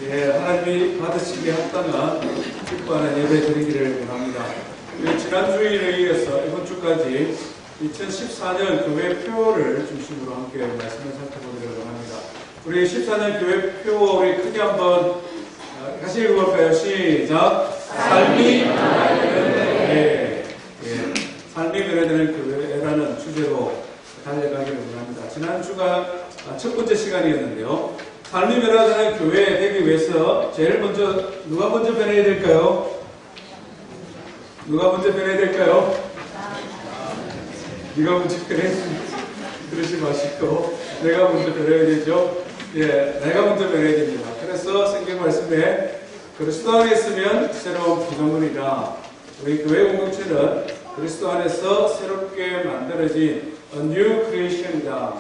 예, 하나님이 받으시기에 합당한 기뻐하는 예배 드리기를 원합니다. 지난 주일에 이어서 이번 주까지 2014년 교회 표를 중심으로 함께 말씀을 살펴보기를 원합니다. 우리 14년 교회 표 우리 크게 한번 같이 읽어볼까요? 시작! 삶이 변화되는 삶이 변화되는 교회라는 주제로 달려가기를 원합니다. 지난 주가 첫 번째 시간이었는데요. 삶이 변화되는 교회 되기 위해서 제일 먼저 누가 먼저 변해야 될까요? 누가 먼저 변해야 될까요? 네가 먼저 변해. 그러지 마시고 내가 먼저 변해야 되죠. 예, 내가 먼저 변해야 됩니다. 그래서 성경 말씀에 그리스도 안에 있으면 새로운 피조물이라. 우리 교회 공동체는 그리스도 안에서 새롭게 만들어진 A New Creation이다.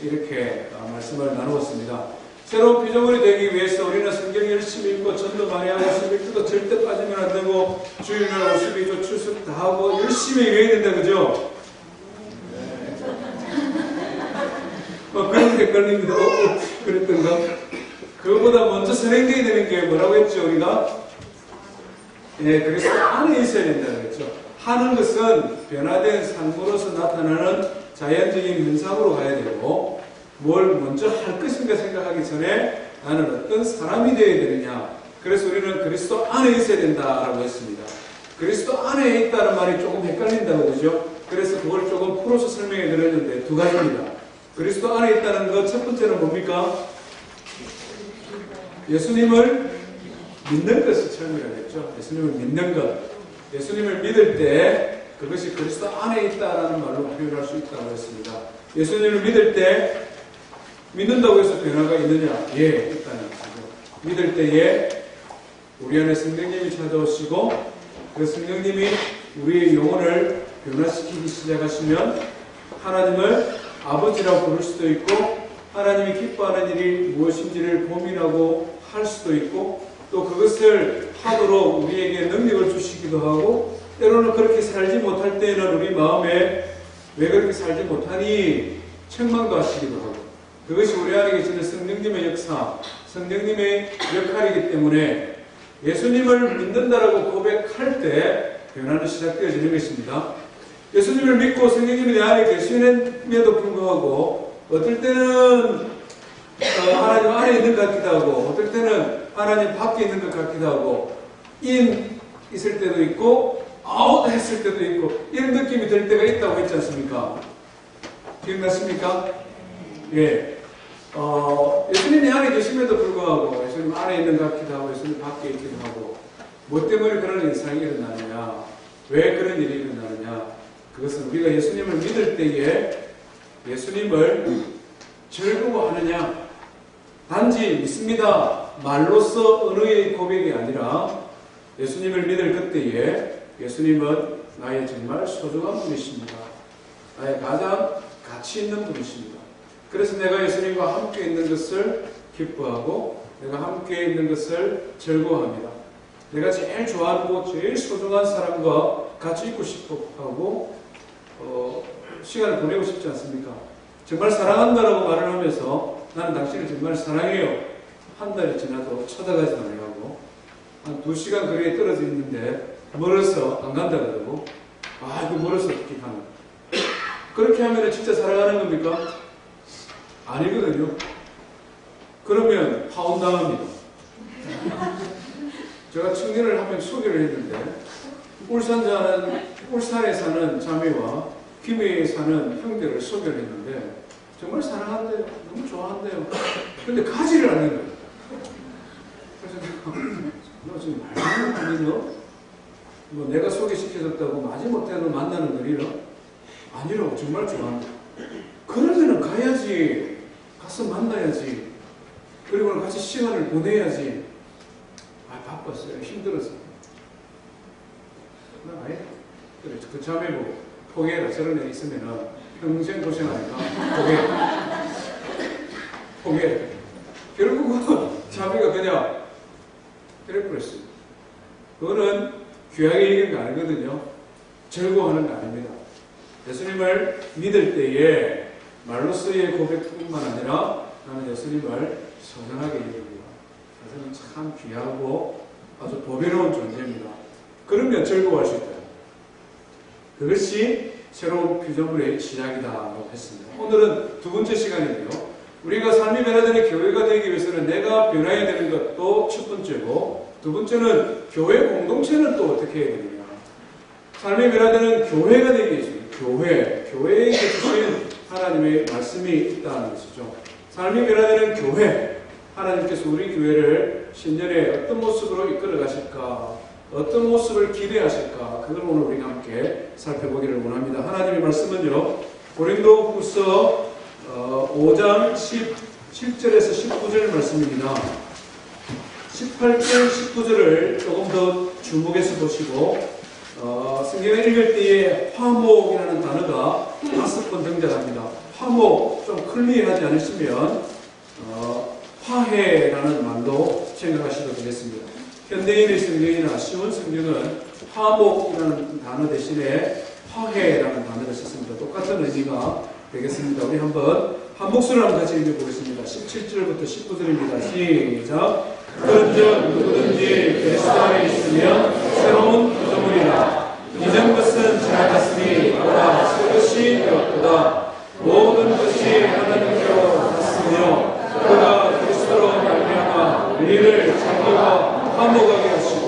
이렇게 말씀을 나누었습니다. 새로운 피조물이 되기 위해서 우리는 성경 열심히 읽고 전도 많이 하고 11주도 절대 빠지면 안 되고 주일날 52조 출석 다 하고 열심히 읽어야 된다. 그죠? 그런 헷갈립니다. 그랬던가? 그거보다 먼저 선행되어야 되는 게 뭐라고 했죠? 우리가? 예, 그리스도 안에 있어야 된다고 했죠. 하는 것은 변화된 삶으로서 나타나는 자연적인 현상으로 가야 되고, 뭘 먼저 할 것인가 생각하기 전에 나는 어떤 사람이 되어야 되느냐. 그래서 우리는 그리스도 안에 있어야 된다라고 했습니다. 그리스도 안에 있다는 말이 조금 헷갈린다고 그러죠. 그래서 그걸 조금 풀어서 설명해 드렸는데 두 가지입니다. 그리스도 안에 있다는 것 첫 번째는 뭡니까? 예수님을 믿는 것을 처음이라고 했죠. 예수님을 믿는 것. 예수님을 믿을 때 그것이 그리스도 안에 있다라는 말로 표현할 수 있다고 했습니다. 예수님을 믿을 때 믿는다고 해서 변화가 있느냐? 예, 있다는 것이죠. 믿을 때에 우리 안에 성령님이 찾아오시고 그 성령님이 우리의 영혼을 변화시키기 시작하시면 하나님을 아버지라고 부를 수도 있고 하나님이 기뻐하는 일이 무엇인지를 고민하고 할 수도 있고 또 그것을 하도록 우리에게 능력을 주시기도 하고 때로는 그렇게 살지 못할 때에는 우리 마음에 왜 그렇게 살지 못하니 책망도 하시기도 하고 그것이 우리 안에 계시는 성령님의 역사, 성령님의 역할이기 때문에 예수님을 믿는다라고 고백할 때 변화는 시작되어지는 것입니다. 예수님을 믿고 성령님이 내 안에 계시는데도 불구하고 어떨 때는 하나님 안에 있는 것 같기도 하고 어떨 때는 하나님 밖에 있는 것 같기도 하고 인 있을 때도 있고 아웃 했을 때도 있고 이런 느낌이 들 때가 있다고 했지 않습니까? 기억나십니까? 예. 예수님이 안에 계심에도 불구하고 예수님 안에 있는 것 같기도 하고 예수님 밖에 있기도 하고 뭐 때문에 그런 현상이 일어나느냐 왜 그런 일이 일어나느냐 그것은 우리가 예수님을 믿을 때에 예수님을 즐거워하느냐 단지 믿습니다 말로써 언어의 고백이 아니라 예수님을 믿을 그때에 예수님은 나의 정말 소중한 분이십니다. 나의 가장 가치 있는 분이십니다. 그래서 내가 예수님과 함께 있는 것을 기뻐하고 내가 함께 있는 것을 즐거워합니다. 내가 제일 좋아하고 제일 소중한 사람과 같이 있고 싶어 하고 시간을 보내고 싶지 않습니까? 정말 사랑한다라고 말을 하면서 나는 당신을 정말 사랑해요. 한 달이 지나도 쳐다가지도 않고 한 2시간 거리에 떨어져 있는데 멀어서 안 간다 그러고 이거 멀어서 어떻게 가나 그렇게 하면 진짜 사랑하는 겁니까? 아니거든요. 그러면 파혼당합니다. 제가 청년을 한 명 소개를 했는데 울산에 사는 자매와 김해에 사는 형제를 소개를 했는데 정말 사랑한대요. 너무 좋아한대요. 근데 가지를 않는 거예요. 그래서 너 지금 말하는 거 아니너? 뭐 내가 소개시켜줬다고 마지못해 너 만나는 거리너? 아니라고 정말 좋아한다. 그러면은 가야지. 가서 만나야지. 그리고 같이 시간을 보내야지. 바빴어요. 힘들었어요. 아예 그래, 그 자매 보고 포기해라. 저런 애 있으면은 평생 고생하니까 포기해. 결국은 자매가 그냥 그래버렸어요. 그거는 귀하게 얘기하는 거 아니거든요. 즐거워하는 거 아닙니다. 예수님을 믿을 때에 말로서의 고백뿐만 아니라 나는 예수님을 소중하게 여깁니다. 그것은 참 귀하고 아주 보배로운 존재입니다. 그러면 즐거워할 수 있다. 그것이 새로운 피조물의 시작이다라고 했습니다. 오늘은 두 번째 시간인데요. 우리가 삶이 변화되는 교회가 되기 위해서는 내가 변화해야 되는 것도 첫 번째고, 두 번째는 교회 공동체는 또 어떻게 해야 되느냐. 삶이 변화되는 교회가 되기 위해서는 교회에게 주신 하나님의 말씀이 있다는 것이죠. 삶이 변화되는 교회, 하나님께서 우리 교회를 신년에 어떤 모습으로 이끌어 가실까, 어떤 모습을 기대하실까, 그걸 오늘 우리가 함께 살펴보기를 원합니다. 하나님의 말씀은요, 고린도후서 5장 17절에서 19절 말씀입니다. 18절, 19절을 조금 더 주목해서 보시고, 성경을 읽을 때에 화목이라는 단어가 5번 등장합니다. 화목, 좀 클리어하지 않으시면 화해라는 말로 생각하셔도 되겠습니다. 현대인의 성경이나 쉬운 성경은 화목이라는 단어 대신에 화해라는 단어를 썼습니다. 똑같은 의미가 되겠습니다. 우리 한번 한 목소리로 한번 같이 읽어보겠습니다. 17절부터 19절입니다. 시작. 그런즉 누구든지 그리스도 안에 있으면 새로운 구조물이라. 이전 것은 지나갔으니 보라 새 것이 되었도다. 모든 것이 하나님께로 갔으며 그가 그리스도로 말미암아 우리를 자기와 화목하게 하시고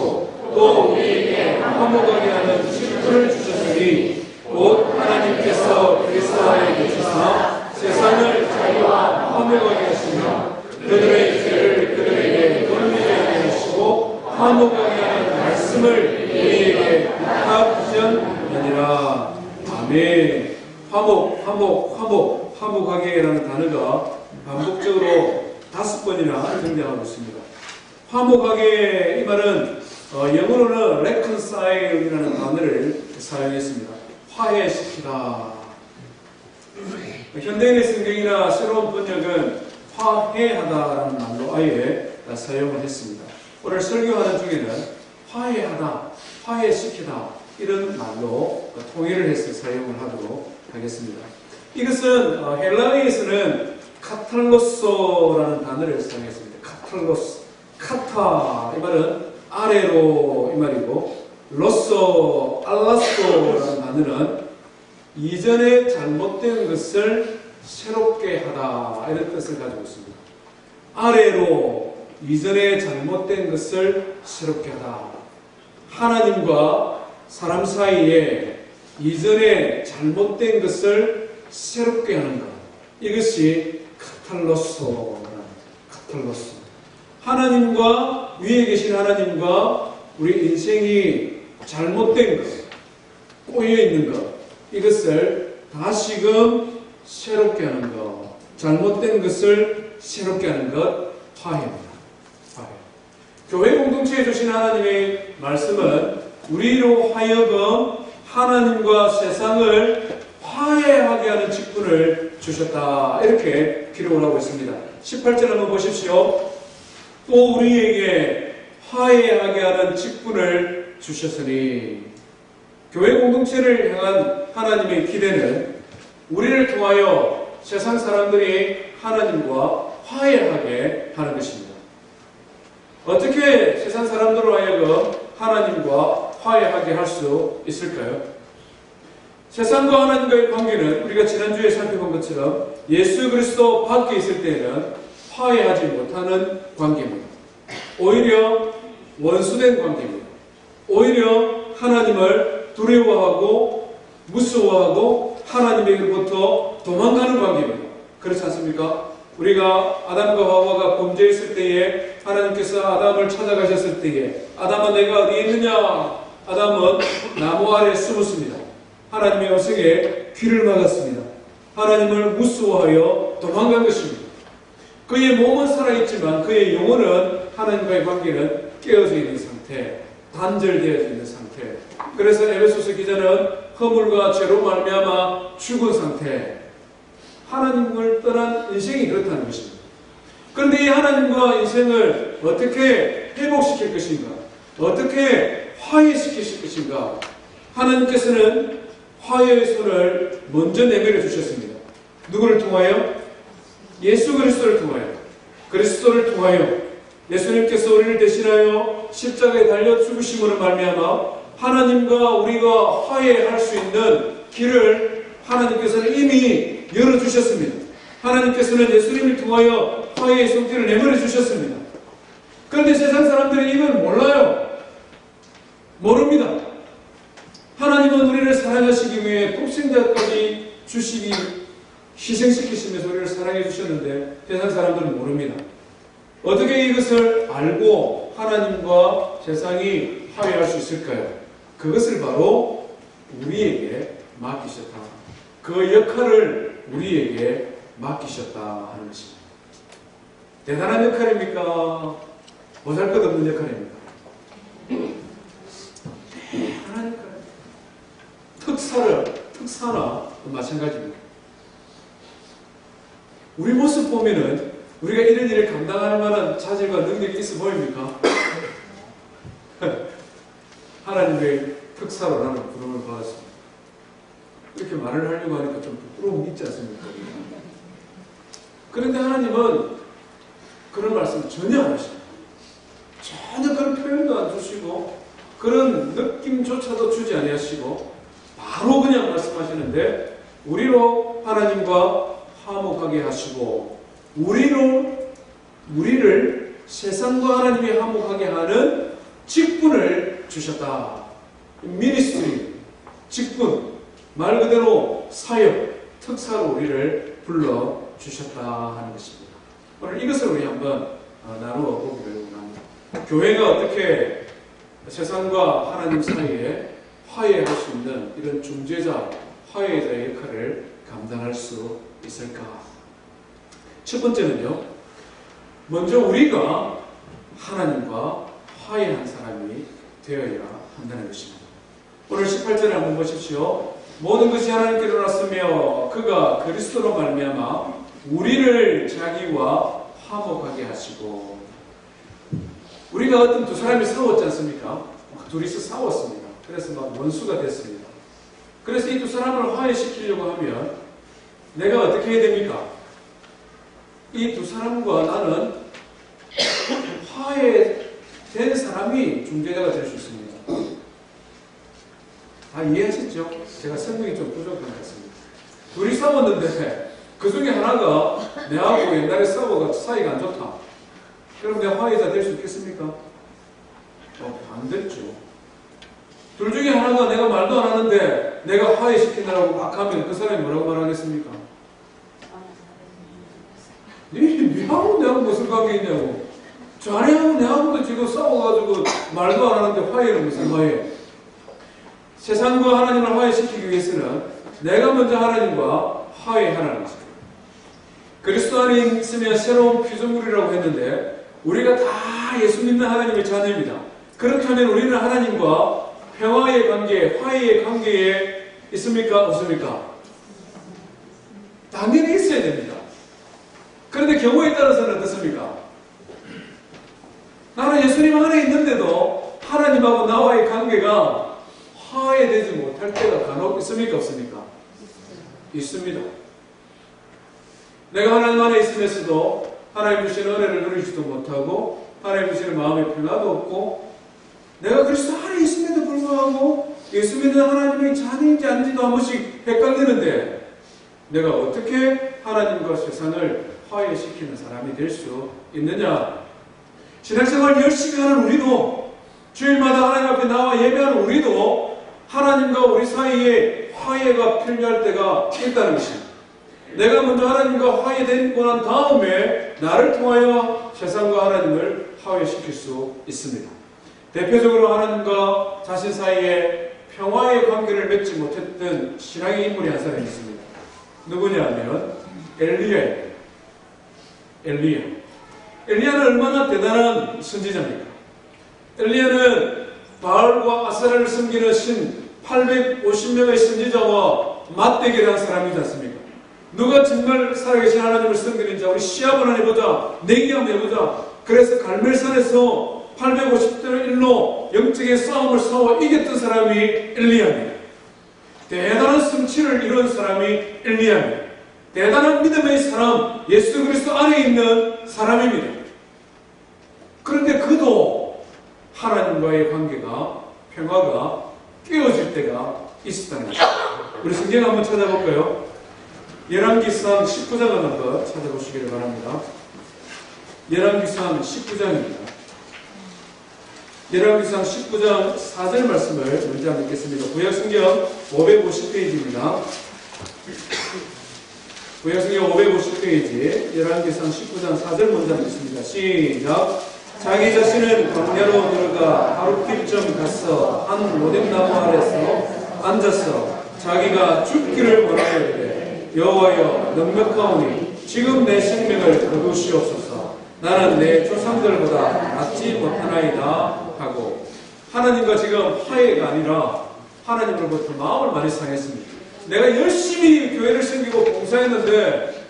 또 우리에게 화목하게 하는 식구를 주셨으니 곧 하나님께서 그리스도 안에 계시사 세상을 자기와 화목하게 하시며 그들의 죄를 그들에게 돌리게 하시고 화목하게 하는 말씀을 우리에게 부탁하셨느니라. 아멘. 화목하게라는 단어가 반복적으로 5번이나 등장하고 있습니다. 화목하게, 이 말은 영어로는 reconcile이라는 단어를 사용했습니다. 화해시키다. 현대인의 성경이나 새로운 번역은 화해하다라는 말로 아예 사용을 했습니다. 오늘 설교하는 중에는 화해하다, 화해시키다 이런 말로 통일을 해서 사용을 하도록 하겠습니다. 이것은 헬라어에서는 카탈로소라는 단어를 사용했습니다. 카탈로스, 카타 이 말은 아래로 이 말이고, 로소, 알라소라는 단어는 이전에 잘못된 것을 새롭게 하다 이런 뜻을 가지고 있습니다. 아래로 이전에 잘못된 것을 새롭게 하다. 하나님과 사람 사이에 이전에 잘못된 것을 새롭게 하는 것, 이것이 카탈로소. 하나님과, 위에 계신 하나님과 우리 인생이 잘못된 것, 꼬여있는 것, 이것을 다시금 새롭게 하는 것, 잘못된 것을 새롭게 하는 것, 화해입니다. 화해. 교회 공동체에 주신 하나님의 말씀은 우리로 하여금 하나님과 세상을 화해하게 하는 직분을 주셨다, 이렇게 기록을 하고 있습니다. 18절 한번 보십시오. 또 우리에게 화해하게 하는 직분을 주셨으니, 교회 공동체를 향한 하나님의 기대는 우리를 통하여 세상 사람들이 하나님과 화해하게 하는 것입니다. 어떻게 세상 사람들로 하여금 하나님과 화해하게 할 수 있을까요? 세상과 하나님과의 관계는 우리가 지난주에 살펴본 것처럼 예수 그리스도 밖에 있을 때에는 화해하지 못하는 관계입니다. 오히려 원수된 관계입니다. 오히려 하나님을 두려워하고 무서워하고 하나님에게로부터 도망가는 관계입니다. 그렇지 않습니까? 우리가 아담과 하와가 범죄했을 때에 하나님께서 아담을 찾아가셨을 때에 아담아 내가 어디 있느냐? 아담은 나무 아래 숨었습니다. 하나님의 음성에 귀를 막았습니다. 하나님을 무서워하여 도망간 것입니다. 그의 몸은 살아있지만 그의 영혼은 하나님과의 관계는 깨어져 있는 상태, 단절되어져 있는 상태. 그래서 에베소서 기자는 허물과 죄로 말미암아 죽은 상태, 하나님을 떠난 인생이 그렇다는 것입니다. 그런데 이 하나님과 인생을 어떻게 회복시킬 것인가? 어떻게 화해시킬 것인가? 하나님께서는 화해의 손을 먼저 내밀어 주셨습니다. 누구를 통하여? 예수 그리스도를 통하여, 그리스도를 통하여 예수님께서 우리를 대신하여 십자가에 달려 죽으심으로 말미암아 하나님과 우리가 화해할 수 있는 길을 하나님께서는 이미 열어주셨습니다. 하나님께서는 예수님을 통하여 화해의 손길을 내밀어 주셨습니다. 그런데 세상 사람들이 이걸 몰라요. 모릅니다. 하나님은 우리를 사랑하시기 위해 독생자까지 주시기, 희생시키시면서 우리를 사랑해 주셨는데 세상 사람들은 모릅니다. 어떻게 이것을 알고 하나님과 세상이 화해할 수 있을까요? 그것을 바로 우리에게 맡기셨다. 그 역할을 우리에게 맡기셨다 하는 것입니다. 대단한 역할입니까? 보잘것없는 역할입니까? 대단한 역할. 특사나 마찬가지입니다. 우리 모습 보면은 우리가 이런 일을 감당할 만한 자질과 능력이 있어 보입니까? 하나님의 특사로 나는 부름을 받았습니다. 이렇게 말을 하려고 하니까 좀 부끄러움이 있지 않습니까? 그런데 하나님은 그런 말씀 전혀 안 하십니다. 전혀 그런 표현도 안 주시고 그런 느낌조차도 주지 아니하시고 바로 그냥 말씀하시는데 우리로 하나님과 화목하게 하시고 우리를 세상과 하나님이 화목하게 하는 직분을 주셨다. 미니스트리, 직분, 말 그대로 사역, 특사로 우리를 불러주셨다 하는 것입니다. 오늘 이것을 우리 한번 나누어 보기를 원합니다. 교회가 어떻게 세상과 하나님 사이에 화해할 수 있는 이런 중재자, 화해자의 역할을 감당할 수 있을까? 첫 번째는요, 먼저 우리가 하나님과 화해한 사람이 되어야 한다는 것입니다. 오늘 18절에 한번 보십시오. 모든 것이 하나님께로 났으며 그가 그리스도로 말미암아 우리를 자기와 화목하게 하시고. 우리가 어떤 두 사람이 싸웠지 않습니까? 둘이서 싸웠습니다. 그래서 막 원수가 됐습니다. 그래서 이 두 사람을 화해시키려고 하면 내가 어떻게 해야 됩니까? 이 두 사람과 나는 화해된 사람이 중재자가 될 수 있습니다. 다 이해하시죠? 제가 설명이 좀 부족한 것 같습니다. 둘이 싸웠는데 그 중에 하나가 내하고 옛날에 싸워가 사이가 안 좋다. 그럼 내가 화해자 될 수 있겠습니까? 안 됐죠. 둘 중에 하나가 내가 말도 안 하는데 내가 화해시킨다고 막 하면 그 사람이 뭐라고 말하겠습니까? 니하고 내하고 무슨 관계 있냐고. 자네하고 내하고도 지금 싸워가지고 말도 안 하는데 화해는 무슨 화해? 세상과 하나님을 화해시키기 위해서는 내가 먼저 하나님과 화해하라는 것입니다. 그리스도 안에 있으면 새로운 피조물이라고 했는데 우리가 다 예수 믿는 하나님의 자녀입니다. 그렇다면 우리는 하나님과 평화의 관계, 화해의 관계에 있습니까? 없습니까? 당연히 있어야 됩니다. 그런데 경우에 따라서는 어떻습니까? 나는 예수님 안에 있는데도 하나님하고 나와의 관계가 화해되지 못할 때가 간혹 있습니까? 없습니까? 있습니다. 내가 하나님 안에 있으면서도 하나님 주시는 은혜를 누리지도 못하고 하나님 주시는 마음의 평화도 없고 내가 그리스도 안에 있음에도 불구하고 예수 믿는 하나님의 자녀인지 아닌지도 한 번씩 헷갈리는데 내가 어떻게 하나님과 세상을 화해시키는 사람이 될 수 있느냐? 신앙생활 열심히 하는 우리도 주일마다 하나님 앞에 나와 예배하는 우리도 하나님과 우리 사이에 화해가 필요할 때가 있다는 것입니다. 내가 먼저 하나님과 화해되고 난 다음에 나를 통하여 세상과 하나님을 화해시킬 수 있습니다. 대표적으로 하나님과 자신 사이에 평화의 관계를 맺지 못했던 신앙의 인물이 한 사람이 있습니다. 누구냐면 엘리야입니다. 엘리야는 얼마나 대단한 선지자입니까? 엘리야는 바알과 아세라를 섬기는 신 850명의 선지자와 맞대결한 사람이지 않습니까? 누가 정말 살아계신 하나님을 섬기는지 우리 시합을 한번 해보자. 내기 한번 해보자. 그래서 갈멜산에서 850대를 일로 영적인 싸움을 싸워 이겼던 사람이 엘리야입니다. 대단한 성취를 이룬 사람이 엘리야입니다. 대단한 믿음의 사람, 예수 그리스도 안에 있는 사람입니다. 하나님과의 관계가, 평화가 깨어질 때가 있었다는 것입니다. 우리 성경 한번 찾아볼까요? 열왕기상 19장을 한번 찾아보시기를 바랍니다. 열왕기상 19장입니다. 열왕기상 19장 4절 말씀을 먼저 한번 읽겠습니다. 구약성경 550페이지입니다. 구약성경 550페이지 열왕기상 19장 4절 먼저 읽겠습니다. 시작. 자기 자신은 광야로 들어가 하룻길쯤 가서 한 로뎀나무 아래서 앉아서 자기가 죽기를 원하여 이르되 여호와여 넉넉하오니 지금 내 생명을 거두시옵소서. 나는 내 조상들보다 낫지 못하나이다 하고, 하나님과 지금 화해가 아니라 하나님으로부터 마음을 많이 상했습니다. 내가 열심히 교회를 섬기고 봉사했는데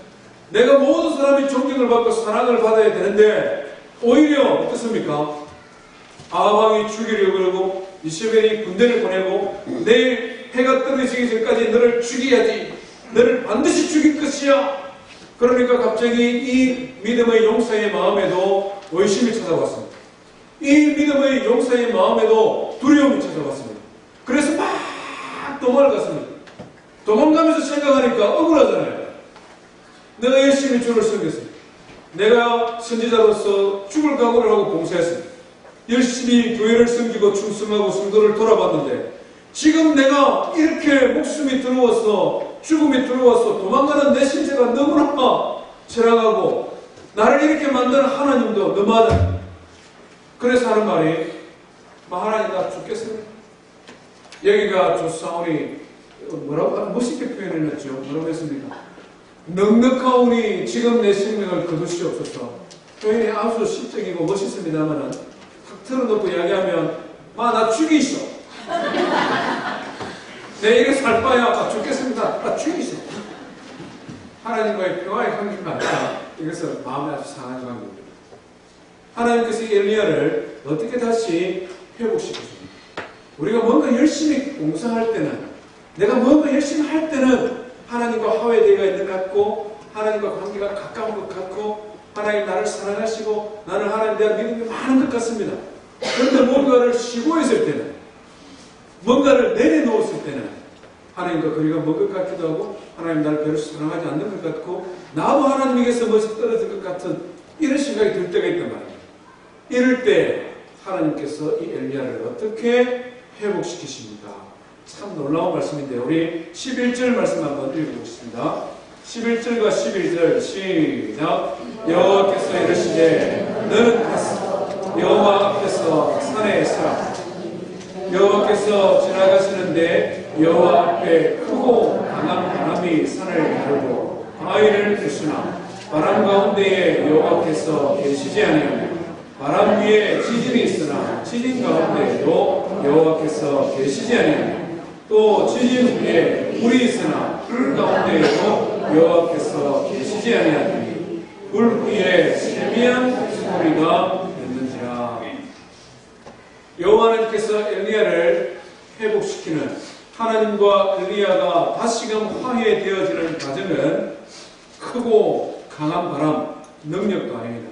내가 모든 사람이 존경을 받고 사랑을 받아야 되는데 오히려 어떻습니까? 아방이 죽이려고 그러고 이세벨이 군대를 보내고 내일 해가 떨어지기 전까지 너를 죽여야지, 너를 반드시 죽일 것이야. 그러니까 갑자기 이 믿음의 용사의 마음에도 의심이 찾아왔습니다. 이 믿음의 용사의 마음에도 두려움이 찾아왔습니다. 그래서 막 도망을 갔습니다. 도망가면서 생각하니까 억울하잖아요. 내가 열심히 주를 섬겼습니다. 내가 선지자로서 죽을 각오를 하고 봉사했습니다. 열심히 교회를 섬기고 충성하고 성도를 돌아봤는데 지금 내가 이렇게 목숨이 들어와서 죽음이 들어와서 도망가는 내 신세가 너무나 절망하고 나를 이렇게 만드는 하나님도 너무하다. 그래서 하는 말이 하나님 나 죽겠습니다. 여기가 조사오니 뭐라고 멋있게 표현해놨죠. 뭐라고 했습니까? 넉넉하오니 지금 내 생명을 거두시옵소서. 표현이 아주 시적이고 멋있습니다만은 탁 틀어놓고 이야기하면 나 죽이시오. 내 이래 살 바야 죽겠습니다. 죽이시오. 하나님과의 평화의 관계가 아니라 이것은 마음에 아주 상한 관계입니다. 하나님께서 엘리야를 어떻게 다시 회복시켰습니까? 우리가 뭔가 열심히 봉사할 때는, 내가 뭔가 열심히 할 때는 하나님과 화해되어 있는 것 같고 하나님과 관계가 가까운 것 같고 하나님 나를 사랑하시고 나는 하나님에 대한 믿음이 많은 것 같습니다. 그런데 뭔가를 쉬고 있을 때는, 뭔가를 내려놓았을 때는 하나님과 거리가 먼 것 같기도 하고 하나님 나를 별로 사랑하지 않는 것 같고 나도 하나님에게서 멀리 떨어질 것 같은 이런 생각이 들 때가 있단 말이에요. 이럴 때 하나님께서 이 엘리야를 어떻게 회복시키십니까? 참 놀라운 말씀인데 우리 11절 말씀 한번 읽어보겠습니다. 11절과 11절 시작. 여호와께서 이르시되 너는 가서 여호와 앞에서 산에 서라. 여호와께서 지나가시는데 여호와 앞에 크고 강한 바람이 산을 가르고 바위를 부수나 바람 가운데에 여호와께서 계시지 아니하며 바람 위에 지진이 있으나 지진 가운데에도 여호와께서 계시지 아니하며 또 지진 위에 불이 있으나 불 가운데에도 여호와께서 계시지 아니하니 불 위에 세미한 소리가 있는지라. 여호와 하나님께서 엘리야를 회복시키는, 하나님과 엘리야가 다시금 화해되어지는 과정은 크고 강한 바람, 능력도 아닙니다.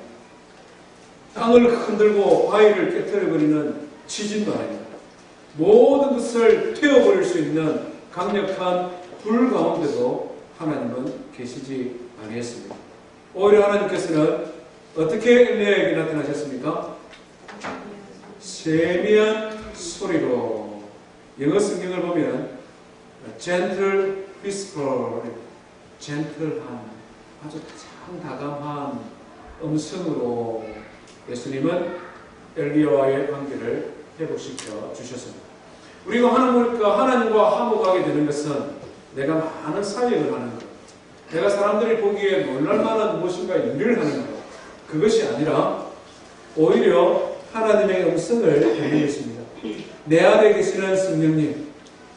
땅을 흔들고 바위를 깨트려버리는 지진도 아닙니다. 모든 것을 태워버릴 수 있는 강력한 불 가운데도 하나님은 계시지 아니했습니다. 오히려 하나님께서는 어떻게 엘리야에게 나타나셨습니까? 세미한 소리로, 영어 성경을 보면 gentle whisper, gentle한, 아주 다감한 음성으로 예수님은 엘리야와의 관계를 회복시켜 주셨습니다. 우리가 하나님과 화목하게 되는 것은 내가 많은 사역을 하는 것, 내가 사람들이 보기에 놀랄만한 무엇인가 일을 하는 것, 그것이 아니라 오히려 하나님의 음성을 듣는 것입니다. 내 안에 계시는 성령님,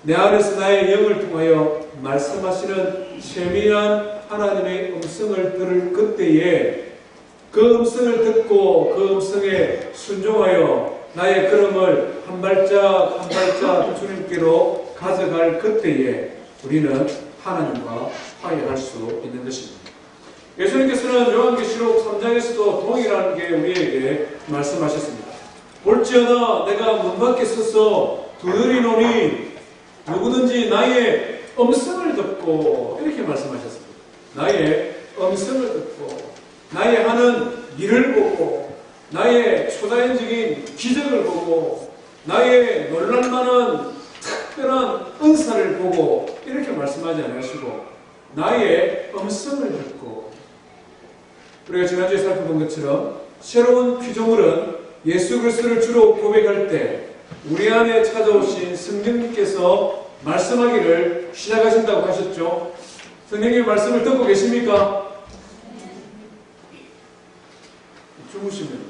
내 안에서 나의 영을 통하여 말씀하시는 세밀한 하나님의 음성을 들을 그때에 그 음성을 듣고 그 음성에 순종하여 나의 걸음을 한 발짝 한 발짝 주님께로 가져갈 그때에 우리는 하나님과 화해할 수 있는 것입니다. 예수님께서는 요한계시록 3장에서도 동일한 게 우리에게 말씀하셨습니다. 볼지어다 내가 문 밖에 서서 두드리노니 누구든지 나의 음성을 듣고, 이렇게 말씀하셨습니다. 나의 음성을 듣고 나의 하는 일을 보고 나의 초자연적인 기적을 보고 나의 놀랄만한 특별한 은사를 보고, 이렇게 말씀하지 않으시고 나의 음성을 듣고. 우리가 지난주에 살펴본 것처럼 새로운 피조물은 예수 그리스도를 주로 고백할 때 우리 안에 찾아오신 성령님께서 말씀하기를 시작하신다고 하셨죠. 성령님 말씀을 듣고 계십니까? 주무시면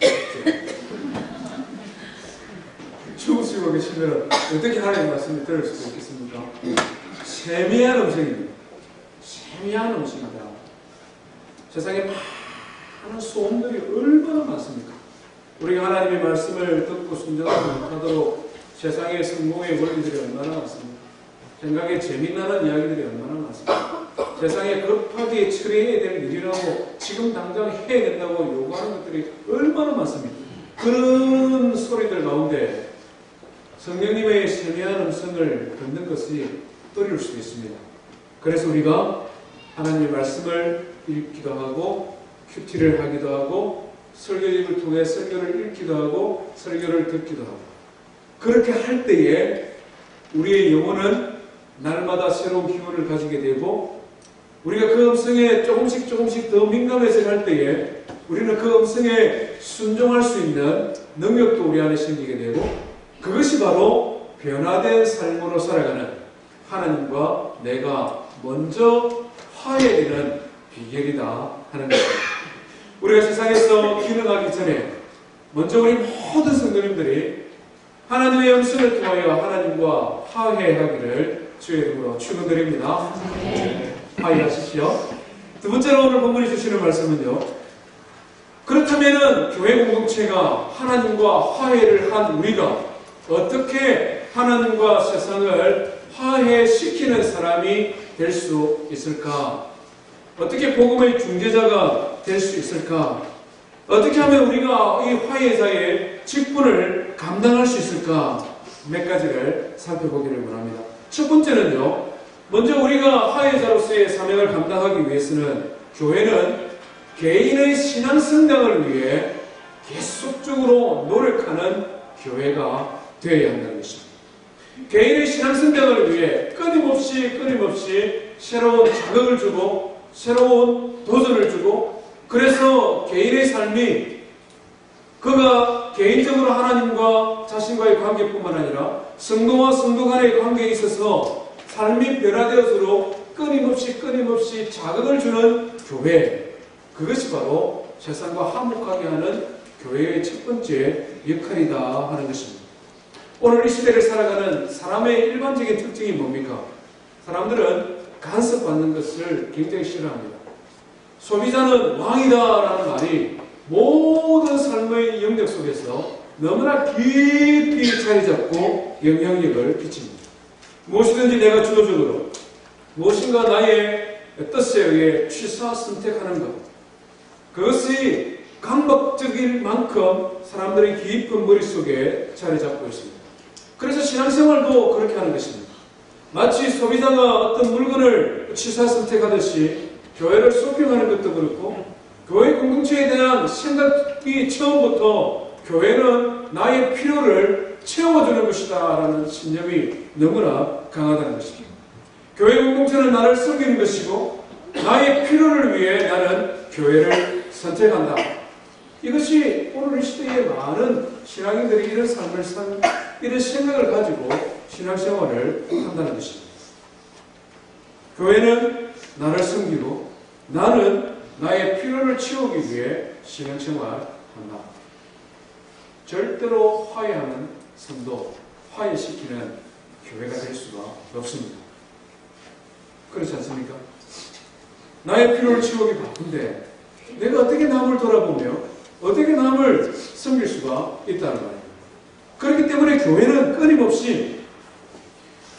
주무시고 계시면 어떻게 하나님의 말씀을 들을 수가 있겠습니까? 세미한 음성입니다. 세미한 음성입니다. 세상에 많은 소음들이 얼마나 많습니까? 우리가 하나님의 말씀을 듣고 순종하지 못하도록 세상의 성공의 원리들이 얼마나 많습니까? 생각에 재미나는 이야기들이 얼마나 많습니까? 세상에 급하게 처리해야 될 일이라고 지금 당장 해야 된다고 요구하는 것들이 얼마나 많습니까? 그런 소리들 가운데 성령님의 세미한 음성을 듣는 것이 어려울 수도 있습니다. 그래서 우리가 하나님의 말씀을 읽기도 하고 큐티를 하기도 하고 설교집을 통해 설교를 읽기도 하고 설교를 듣기도 하고, 그렇게 할 때에 우리의 영혼은 날마다 새로운 기운을 가지게 되고, 우리가 그 음성에 조금씩 더 민감해져 갈 때에 우리는 그 음성에 순종할 수 있는 능력도 우리 안에 생기게 되고, 그것이 바로 변화된 삶으로 살아가는 하나님과 내가 먼저 화해되는 비결이다 하는 것입니다. 우리가 세상에서 기능하기 전에 먼저 우리 모든 성도님들이 하나님의 음성을 통하여 하나님과 화해하기를 주의 이름으로 축원드립니다. 네. 화해하십시오. 두 번째로 오늘 본문이 주시는 말씀은요, 그렇다면 교회 공동체가 하나님과 화해를 한 우리가 어떻게 하나님과 세상을 화해시키는 사람이 될 수 있을까? 어떻게 복음의 중재자가 될 수 있을까? 어떻게 하면 우리가 이 화해자의 직분을 감당할 수 있을까? 몇 가지를 살펴보기를 원합니다. 첫 번째는요, 먼저 우리가 화해자로서의 사명을 감당하기 위해서는 교회는 개인의 신앙 성장을 위해 계속적으로 노력하는 교회가 되어야 한다는 것입니다. 개인의 신앙 성장을 위해 끊임없이 새로운 자극을 주고 새로운 도전을 주고, 그래서 개인의 삶이 그가 개인적으로 하나님과 자신과의 관계뿐만 아니라 성도와 성도 간의 관계에 있어서 삶이 변화되어서록 끊임없이 자극을 주는 교회, 그것이 바로 세상과 화목하게 하는 교회의 첫 번째 역할이다 하는 것입니다. 오늘 이 시대를 살아가는 사람의 일반적인 특징이 뭡니까? 사람들은 간섭받는 것을 굉장히 싫어합니다. 소비자는 왕이다라는 말이 모든 삶의 영역 속에서 너무나 깊이 자리 잡고 영향력을 끼칩니다. 무엇이든지 내가 주도적으로 무엇인가 나의 뜻에 의해 취사 선택하는 것, 그것이 강박적일 만큼 사람들의 깊은 머릿속에 자리 잡고 있습니다. 그래서 신앙생활도 그렇게 하는 것입니다. 마치 소비자가 어떤 물건을 취사 선택하듯이 교회를 쇼핑하는 것도 그렇고, 교회 공동체에 대한 생각이 처음부터 교회는 나의 필요를 채워주는 것이다 라는 신념이 너무나 강하다는 것입니다. 교회 공동체는 나를 섬기는 것이고 나의 필요를 위해 나는 교회를 선택한다. 이것이 오늘 이 시대의 많은 신앙인들이 이런 삶을 이런 생각을 가지고 신앙생활을 한다는 것입니다. 교회는 나를 섬기고 나는 나의 필요를 채우기 위해 신앙생활한다. 절대로 화해하는 성도, 화해시키는 교회가 될 수가 없습니다. 그렇지 않습니까? 나의 필요를 채우기 바쁜데 내가 어떻게 남을 돌아보며 어떻게 남을 섬길 수가 있다는 말입니다. 그렇기 때문에 교회는 끊임없이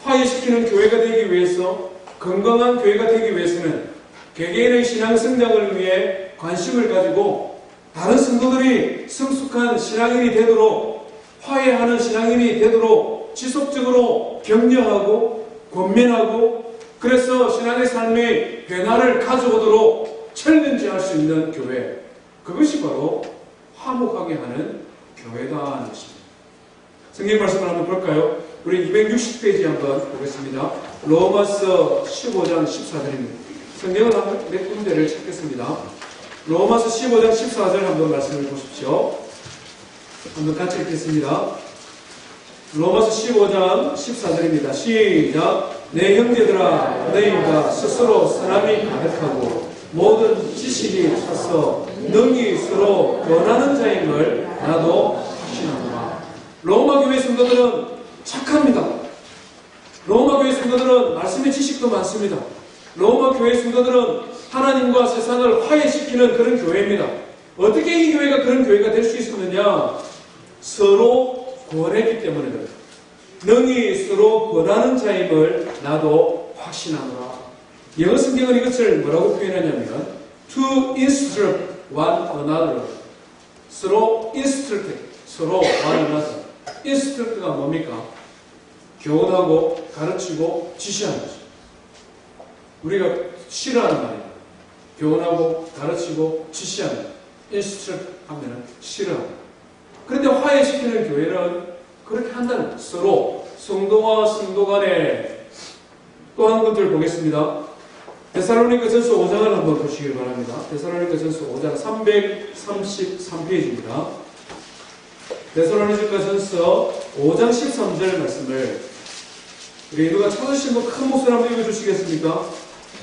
화해시키는 교회가 되기 위해서, 건강한 교회가 되기 위해서는 개개인의 신앙 성장을 위해 관심을 가지고 다른 성도들이 성숙한 신앙인이 되도록 화해하는 신앙인이 되도록 지속적으로 격려하고 권면하고 그래서 신앙의 삶의 변화를 가져오도록 챌린지할 수 있는 교회, 그것이 바로 화목하게 하는 교회다. 성경 말씀을 한번 볼까요? 우리 260페이지 한번 보겠습니다. 로마서 15장 14절입니다. 성경을 한번 몇 군데를 찾겠습니다. 로마서 15장 14절 한번 말씀을 보십시오. 한번 같이 읽겠습니다. 로마서 15장 14절입니다. 시작. 내 형제들아, 너희가 스스로 선함이 가득하고 모든 지식이 차서 능히 서로 권하는 자임을 나도 확신하노라. 로마 교회 성도들은 착합니다. 로마 교회 성도들은 말씀의 지식도 많습니다. 로마 교회 성도들은 하나님과 세상을 화해시키는 그런 교회입니다. 어떻게 이 교회가 그런 교회가 될 수 있었느냐? 서로 권했기 때문에 그래요. 능히 서로 권하는 자임을 나도 확신하노라. 영어 성경은 이것을 뭐라고 표현하냐면 to instruct one another. 서로 instruct, 서로 one another. instruct가 뭡니까? 교훈하고 가르치고 지시하는 거죠. 우리가 싫어하는 말이에요. 교훈하고 가르치고 지시하는 거죠. instruct 하면은 싫어하는. 그런데 화해시키는 교회는 그렇게 한다는 거예요. 서로 성도와 성도 간에 또 한 것을 보겠습니다. 데살로니가전서 5장을 한번 보시길 바랍니다. 데살로니가전서 5장 333페이지입니다. 데살로니가전서 5장 13절 말씀을 우리 누가 찾으신 분 큰 목소리 한번 읽어주시겠습니까?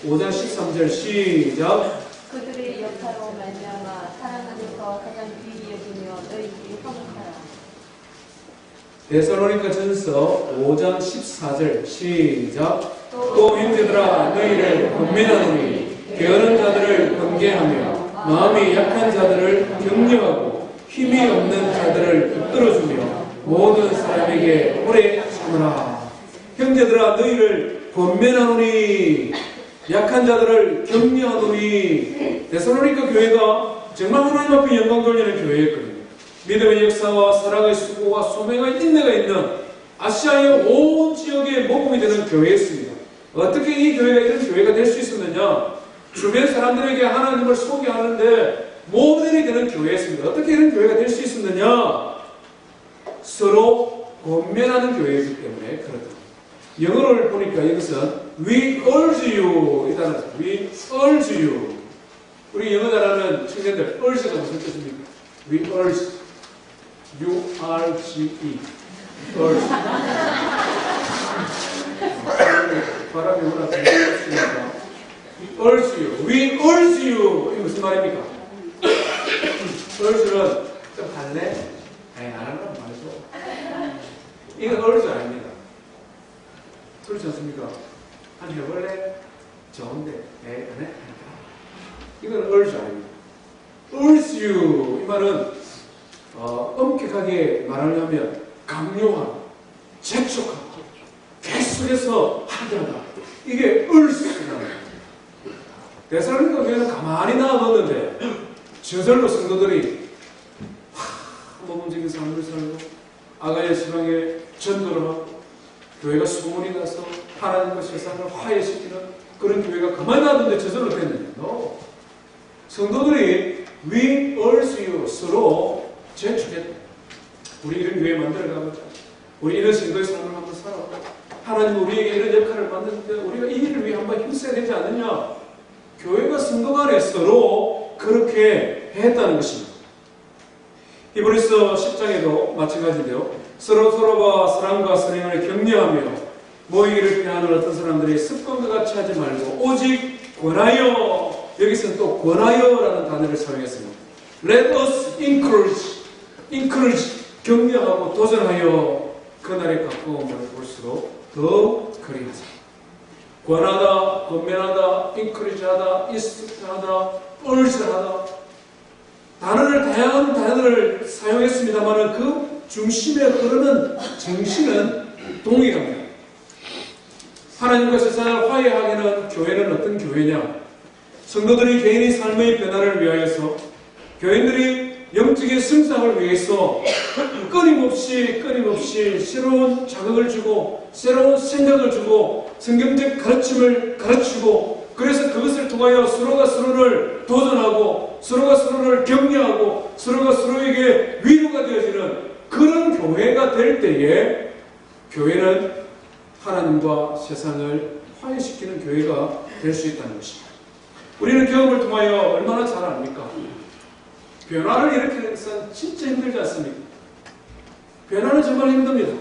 5장 13절 시작. 그들의 역사로 말미암아 사랑 안에서 가장 귀히 여기며 너희들이 화목하라. 데살로니가전서 5장 14절 시작. 또 형제들아 너희를 권면하노니 게으른 자들을 권계하며 마음이 약한 자들을 격려하고 힘이 없는 자들을 붙들어주며 모든 사람에게 오래 참으라. 형제들아 너희를 권면하노니 약한 자들을 격려하노니. 데살로니가 교회가 정말 하나님 앞에 영광 돌리는 교회였거든요. 믿음의 역사와 사랑의 수고와 소명과 인내가 있는 아시아의 온 지역에 모범이 되는 교회였습니다. 어떻게 이 교회가 이런 교회가 될 수 있었느냐? 주변 사람들에게 하나님을 소개하는데 모델이 되는 교회였습니다. 어떻게 이런 교회가 될 수 있었느냐? 서로 권면하는 교회이기 때문에 그렇다. 영어를 보니까 이것은 We urge you 이라는 거죠. We urge you. 우리 영어 잘하는 청년들 urge가 무슨 뜻입니까? We urge. U-R-G-E. urge. 바람이 워낙 불었으니까 We urge you. We urge you. 이게 무슨 말입니까? urge는 좀 할래? 안 하려면 말이죠. 이건 urge 아닙니다. 그렇지 않습니까? 한 해볼래? 좋은데, 안 해? 이건 urge 아닙니다. urge you. 이 말은, 엄격하게 말하려면 강요하고, 재촉하고, 계속해서 하게 하다. 이게 urge라는 거예요. 데살로니가 교회는 가만히 놔뒀는데, 저절로 성도들이, 모범적인 삶을 살고, 아가야 지방에 전도를 하고, 교회가 소문이 나서 하나님과 세상을 화해시키는 그런 교회가 가만히 놔뒀는데 저절로 됐느냐? No. 성도들이 We urge you 서로 재촉했다. 우리 이런 교회 만들어가보자. 우리 이런 성도의 삶을 한번 살아보자. 하나님 우리에게 이런 역할을 만드는데 우리가 이 일을 위해 한번 힘써야 되지 않느냐? 교회가 성도 간에 서로 그렇게 했다는 것입니다. 히브리서 10장에도 마찬가지인데요. 서로서로가 사랑과 선행을 격려하며 모이기를 피하는 어떤 사람들이 습관과 같이 하지 말고 오직 권하여. 여기서는 또 권하여라는 단어를 사용했습니다. Let us encourage, 격려하고 도전하여 그날의 가까움을 볼수록 더 그리하자. 권하다, 권면하다, encourage하다, instruct하다, urge하다. 다양한 단어를 사용했습니다만 그 중심에 흐르는 정신은 동일합니다. 하나님과 세상을 화해하게는 교회는 어떤 교회냐? 성도들이 개인의 삶의 변화를 위하여서, 교인들이 영적인 성장을 위해서 끊임없이 새로운 자극을 주고 새로운 생각을 주고 성경적 가르침을 가르치고, 그래서 그것을 통하여 서로가 서로를 도전하고 서로가 서로를 격려하고 서로가 서로에게 위로가 되어지는 그런 교회가 될 때에 교회는 하나님과 세상을 화해시키는 교회가 될 수 있다는 것입니다. 우리는 경험을 통하여 얼마나 잘 압니까? 변화를 일으키는 진짜 힘들지 않습니까? 변화는 정말 힘듭니다.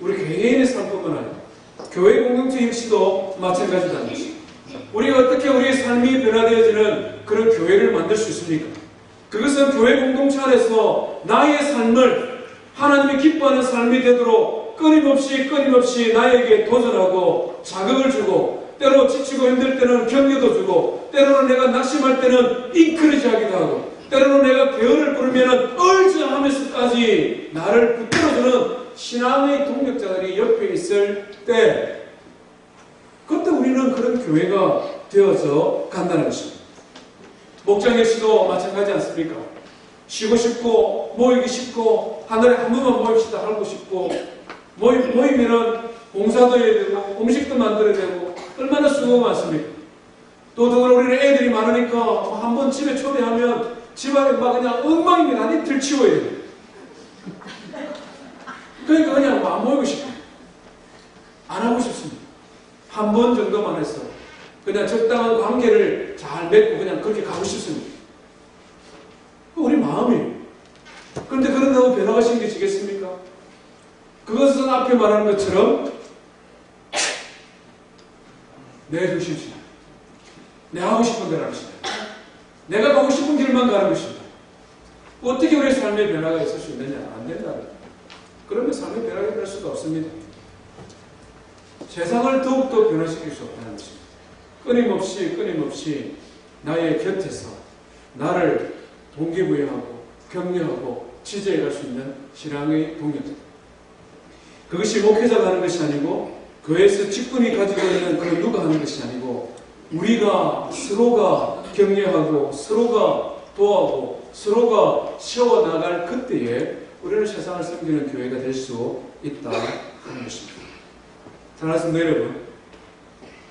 우리 개개인의 삶뿐만 아니라 교회 공동체 역시도 마찬가지라는 것입니다. 우리가 어떻게 우리의 삶이 변화되어지는 그런 교회를 만들 수 있습니까? 그것은 교회 공동체 안에서 나의 삶을 하나님이 기뻐하는 삶이 되도록 끊임없이 나에게 도전하고 자극을 주고, 때로 지치고 힘들 때는 격려도 주고, 때로는 내가 낙심할 때는 인크리지하기도 하고, 때로는 내가 게으를 부르면 얼지하면서까지 나를 붙들어주는 신앙의 동력자들이 옆에 있을 때, 그때 우리는 그런 교회가 되어서 간다는 것입니다. 목장 역시도 마찬가지 않습니까? 쉬고 싶고 모이기 쉽고 하늘에 한 번만 모입시다 하고 싶고, 모이면은 봉사도 해야 되고 음식도 만들어야 되고 얼마나 수고가 많습니까? 또 더불어 우리는 애들이 많으니까 한 번 집에 초대하면 집안에 막 그냥 엉망입니다. 이틀 치워야 돼요. 그러니까 그냥 안 모이고 싶어요. 안 하고 싶습니다. 한 번 정도만 해서 그냥 적당한 관계를 잘 맺고 그냥 그렇게 가고 싶습니다. 우리 마음이에요. 그런데 그런다고 변화가 생기시겠습니까? 그것은 앞에 말하는 것처럼 내 중심이다. 내가 하고 싶은 대로 하는 것이다. 내가 가고 싶은 길만 가는 것이다. 어떻게 우리의 삶의 변화가 있을 수 있느냐? 안 된다. 그러면 삶의 변화가 될 수가 없습니다. 세상을 더욱더 변화시킬 수 없다는 것입니다. 끊임없이 나의 곁에서 나를 동기부여하고 격려하고 지지해갈 수 있는 신앙의 동력자. 그것이 목회자가 하는 것이 아니고 교회에서 직분이 가지고 있는 그런 누가 하는 것이 아니고 우리가 서로가 격려하고 서로가 도와고 서로가 세워나갈 그때에 우리는 세상을 섬기는 교회가 될 수 있다 하는 것입니다. 사랑하는 여러분,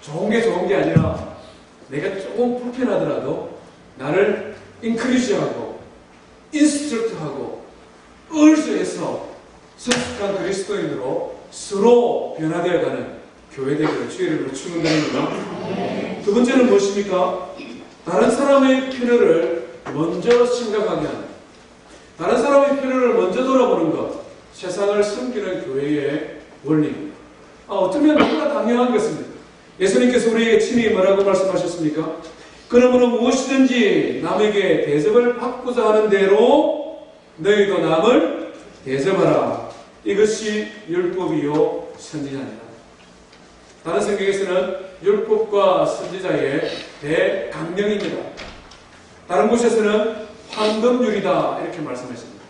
좋은 게 아니라 내가 조금 불편하더라도 나를 인크리지하고 인스트럭트하고 얼수해서 성숙한 그리스도인으로 서로 변화되어가는 교회 되기를 주의 이름으로 축원드립니다. 두 번째는 무엇입니까? 다른 사람의 필요를 먼저 생각하게 하는, 다른 사람의 필요를 먼저 돌아보는 것, 세상을 섬기는 교회의 원리입니다. 어쩌면 너무나 당연한 것입니다. 예수님께서 우리에게 친히 뭐라고 말씀하셨습니까? 그러므로 무엇이든지 남에게 대접을 받고자 하는 대로 너희도 남을 대접하라. 이것이 율법이요 선지자니라. 다른 성경에서는 율법과 선지자의 대강령입니다. 다른 곳에서는 황금률이다 이렇게 말씀하십니다.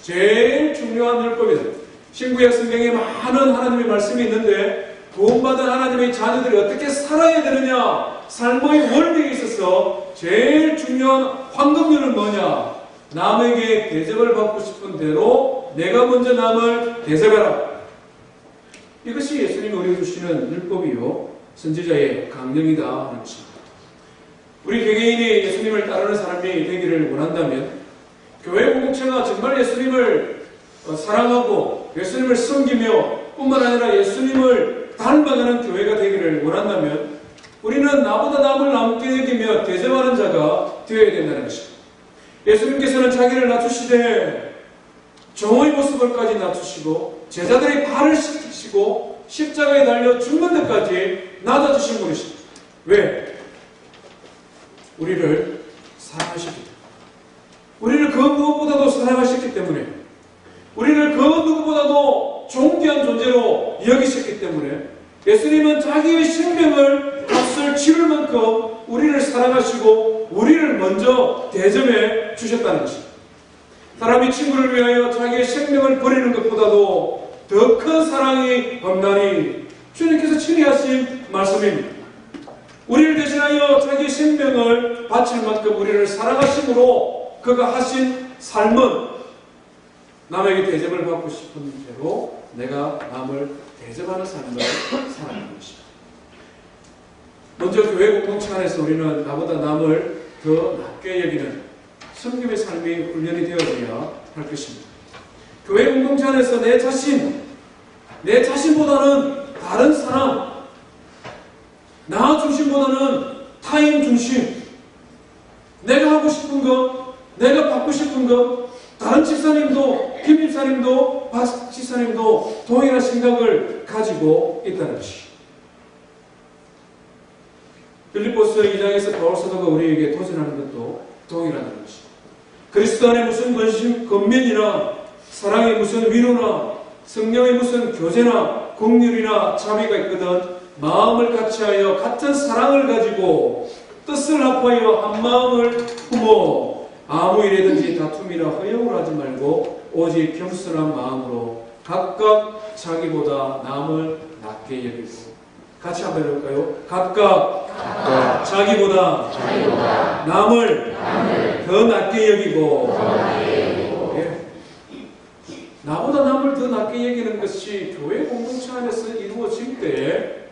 제일 중요한 율법이다. 신구약 성경에 많은 하나님의 말씀이 있는데 구원받은 하나님의 자녀들이 어떻게 살아야 되느냐, 삶의 원리에 있어서 제일 중요한 황금률은 뭐냐? 남에게 대접을 받고 싶은 대로 내가 먼저 남을 대접해라. 이것이 예수님이 우리에게 주시는 율법이요 선지자의 강령이다 하는 것입니다. 우리 개개인이 예수님을 따르는 사람이 되기를 원한다면, 교회 공동체가 정말 예수님을 사랑하고 예수님을 섬기며 뿐만 아니라 예수님을 닮아가는 교회가 되기를 원한다면 우리는 나보다 남을 남게 여기며 대접하는 자가 되어야 된다는 것입니다. 예수님께서는 자기를 낮추시되 종의 모습을까지 낮추시고 제자들의 발을 씻기시고 십자가에 달려 죽는 데까지 낮아주신 분이십니다. 왜? 우리를 사랑하셨기 때문에, 우리를 그 무엇보다도 사랑하셨기 때문에, 우리를 그 누구보다도 존귀한 존재로 여기셨기 때문에 예수님은 자기의 생명을 값을 치를 만큼 우리를 사랑하시고 우리를 먼저 대접해 주셨다는 것입니다. 사람이 친구를 위하여 자기의 생명을 버리는 것보다도 더 큰 사랑이 없나니 주님께서 친히 하신 말씀입니다. 우리를 대신하여 자기의 생명을 바칠 만큼 우리를 사랑하심으로 그가 하신 삶은 남에게 대접을 받고 싶은 죄로 내가 남을 대접하는 삶을 살아가는 것입니다. 먼저 교회 공동체 안에서 우리는 나보다 남을 더 낮게 여기는 섬김의 삶이 훈련이 되어져야 할 것입니다. 교회 공동체 안에서 내 자신보다는 다른 사람, 나 중심보다는 타인 중심, 내가 하고 싶은 것, 내가 받고 싶은 것, 다른 집사님도, 김 집사님도, 박 집사님도 동일한 생각을 가지고 있다는 것이. 빌립보서 2장에서 바울 사도가 우리에게 도전하는 것도 동일하다는 것이. 그리스도 안에 무슨 권면이나 사랑의 무슨 위로나 성령의 무슨 교제나 긍휼이나 자비가 있거든 마음을 같이하여 같은 사랑을 가지고 뜻을 합하여 한 마음을 품어 아무 일에든지 다툼이나 허영을 하지 말고 오직 겸손한 마음으로 각각 자기보다 남을 낮게 여기고. 같이 한번 해볼까요? 각각 자기보다 남을 더 낮게 여기고. 예. 나보다 남을 더 낮게 여기는 것이 교회 공동체 안에서 이루어질 때